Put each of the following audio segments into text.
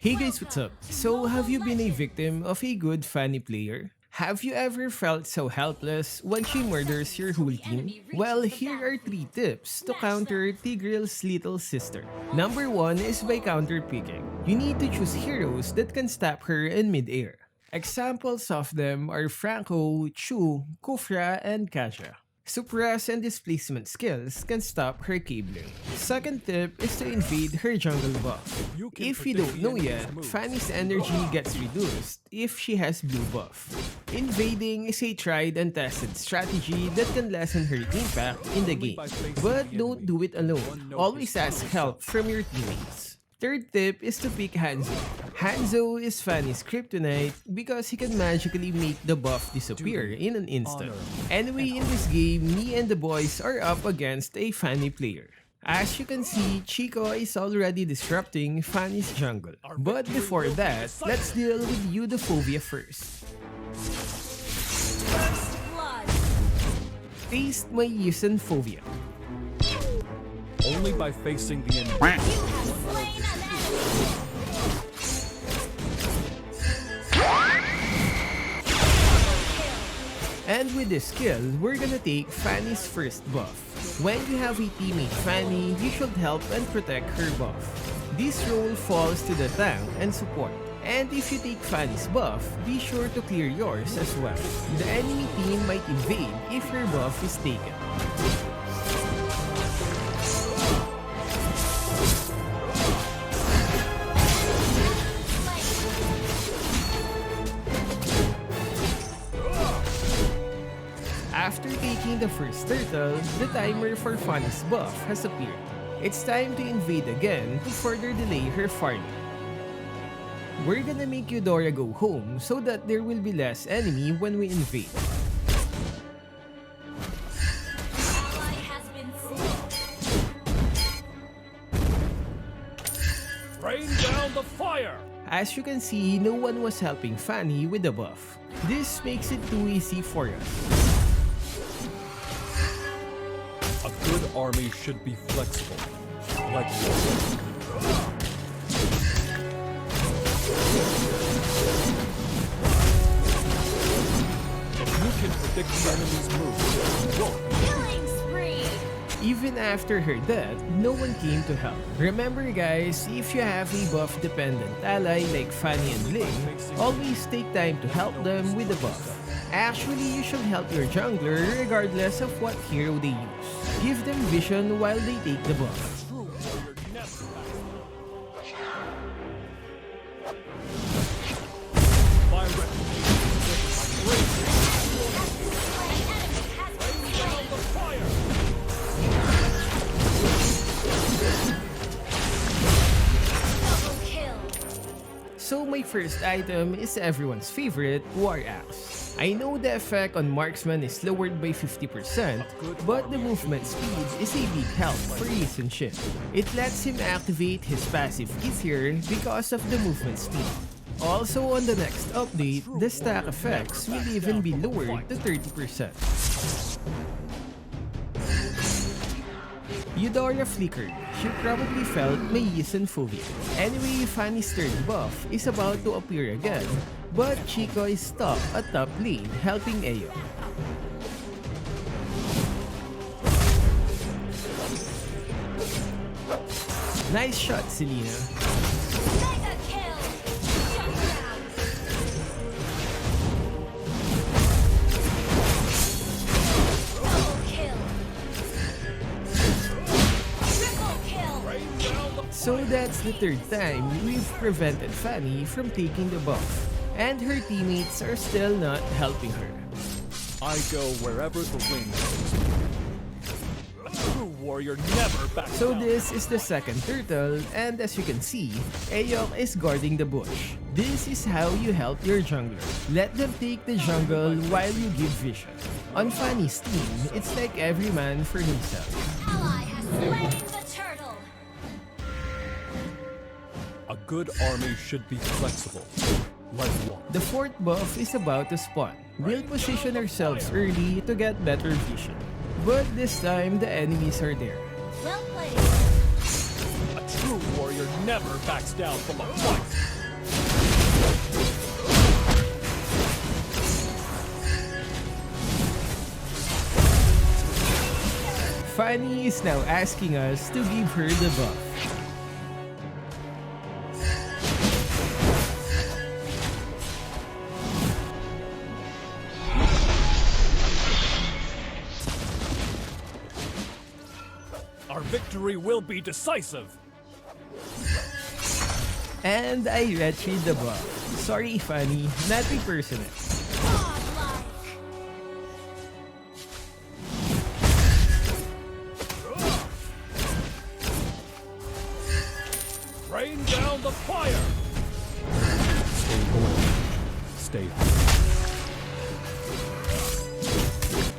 Hey guys, what's up? So, have you been a victim of a good Fanny player? Have you ever felt so helpless when she murders your whole team? Well, here are 3 tips to counter Tigreal's little sister. Number 1 is by counter-picking. You need to choose heroes that can stop her in mid-air. Examples of them are Franco, Chu, Kufra, and Kasha. Suppress and displacement skills can stop her cabling. Second tip is to invade her jungle buff. If you don't know yet, Fanny's energy gets reduced if she has blue buff. Invading is a tried and tested strategy that can lessen her impact in the game. But don't do it alone. Always ask help from your teammates. Third tip is to pick Hanzo. Hanzo is Fanny's kryptonite because he can magically make the buff disappear in an instant. Anyway, in this game, me and the boys are up against a Fanny player. As you can see, Chico is already disrupting Fanny's jungle. But before that, let's deal with Eudophobia first. Taste my Eusophobia. Only by facing the enemy. And with this skill, we're gonna take Fanny's first buff. When you have a teammate Fanny, you should help and protect her buff. This role falls to the tank and support. And if you take Fanny's buff, be sure to clear yours as well. The enemy team might invade if your buff is taken. After taking the first turtle, the timer for Fanny's buff has appeared. It's time to invade again to further delay her farming. We're gonna make Eudora go home so that there will be less enemy when we invade. Rain down the fire! As you can see, no one was helping Fanny with the buff. This makes it too easy for us. A good army should be flexible, like water. If you can predict the enemy's moves, you won't. Killing spree! Even after her death, no one came to help. Remember guys, if you have a buff-dependent ally like Fanny and Ling, always take time to help them with the buff. Actually, you should help your jungler regardless of what hero they use. Give them vision while they take the buff. So my first item is everyone's favorite, War Axe. I know the effect on marksman is lowered by 50%, but the movement speed is a big help for Yisun Shin. It lets him activate his passive easier because of the movement speed. Also on the next update, the stack effects will even be lowered to 30%. Eudora flickered. She probably felt my Eusophobia. Anyway, Fanny's third buff is about to appear again, but Chico is stuck at top lane helping Ayo. Nice shot, Selena. Mega kill! Shut down! Double kill! Triple kill! So that's the third time we've prevented Fanny from taking the buff, and her teammates are still not helping her. I go wherever the wind takes me. A true warrior never backs So down. this is the second turtle, and as you can see, Ayok is guarding the bush. This is how you help your jungler. Let them take the jungle while you give vision. On Fanny's team, it's like every man for himself. Ally has slain the turtle! A good army should be flexible, like water. The fourth buff is about to spawn. We'll position ourselves early to get better vision. But this time, the enemies are there. Well played! A true warrior never backs down from a fight. Fanny is now asking us to give her the buff. Our victory will be decisive. And I retrieve the buff. Sorry Fanny, nothing personal. Godlike. Rain down the fire. Stay loyal. Stay hungry.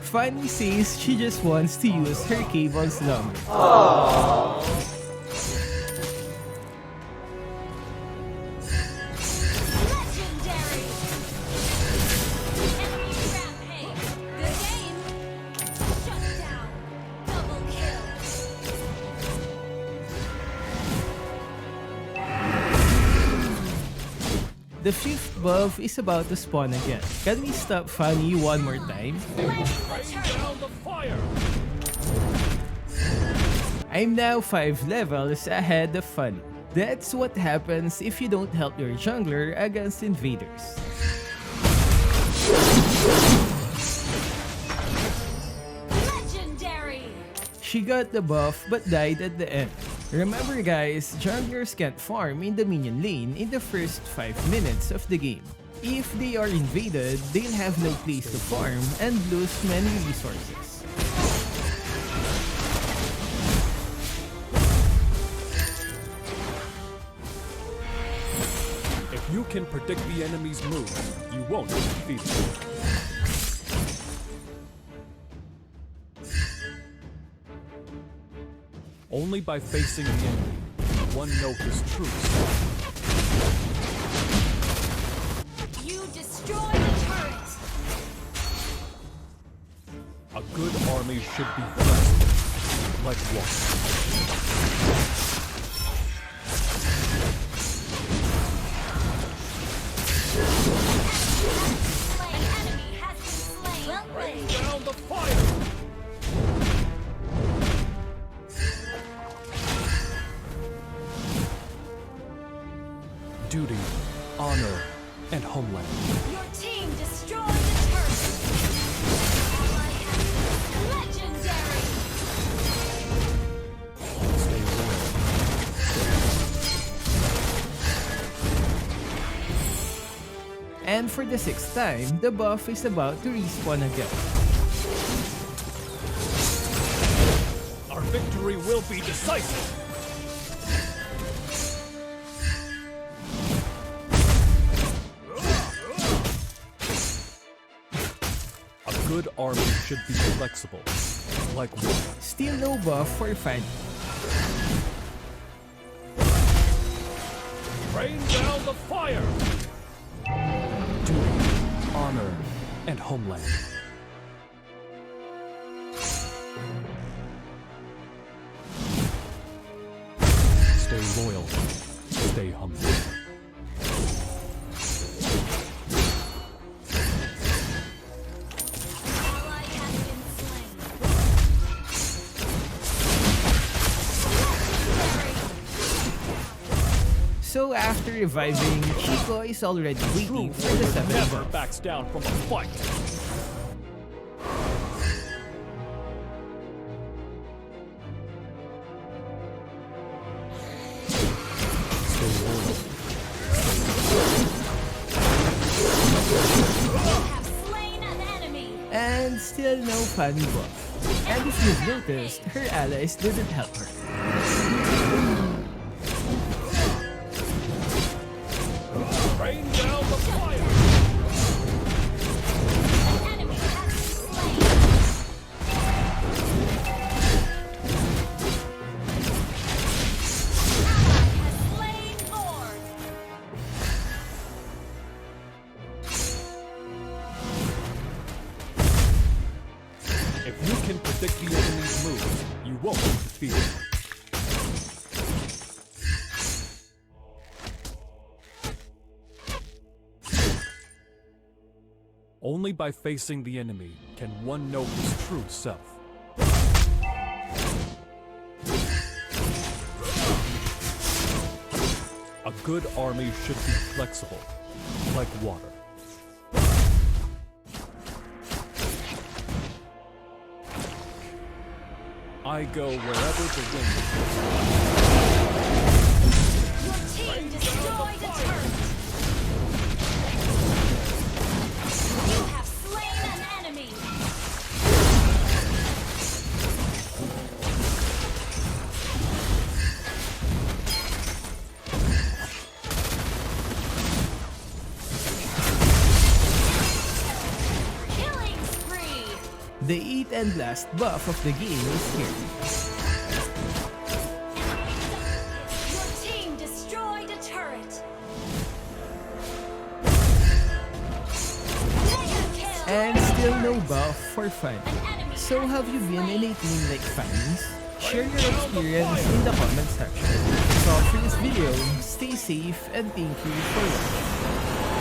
Fanny says she just wants to use her cave on Slumber. Legendary. Enemy rampage. Good game. Shut down. Double kill. The fifth buff is about to spawn again. Can we stop Fanny one more time? Flame the Rain turtle. down the fire. I'm now 5 levels ahead of Fanny. That's what happens if you don't help your jungler against invaders. Legendary. She got the buff but died at the end. Remember guys, junglers can't farm in the minion lane in the first 5 minutes of the game. If they are invaded, they'll have no place to farm and lose many resources. If you can predict the enemy's moves, you won't be defeated. Only by facing the enemy, one knows his truth. You destroy the turret. A good army should be flexible, like water. Slain. Enemy has been slain. Well Rain played. down the fire! Duty, honor, and homeland. Your team destroyed the turret. Ally has legendary. Stay loyal. And for the 6th time, the buff is about to respawn again. Our victory will be decisive. A good army should be flexible, like water. Still no buff for Fanny. Rain down the fire! Duty, honor, and homeland. Stay loyal. Stay humble. Ally has been slain. Legendary. So after reviving, Chico is already waiting for the 7th Never buff. backs down from a fight. Stay loyal. You have slain an enemy. And still no Fanny buff. And if you've noticed, her allies didn't help her. Rain down the fire. An enemy has been slain. Ally has slain Lord. If you can predict the enemy's moves, you won't be defeated. Only by facing the enemy can one know his true self. A good army should be flexible, like water. I go wherever the wind blows. Your team destroyed a turret. You have slain an enemy. Killing spree. The eat and blast buff of the game is here. Your team destroyed a turret. Mega kill. And still no buff for Fanny. An enemy So has have you been in a slain. team like Fanny's? Share your experience in the comment section. So for this video, stay safe and thank you for watching.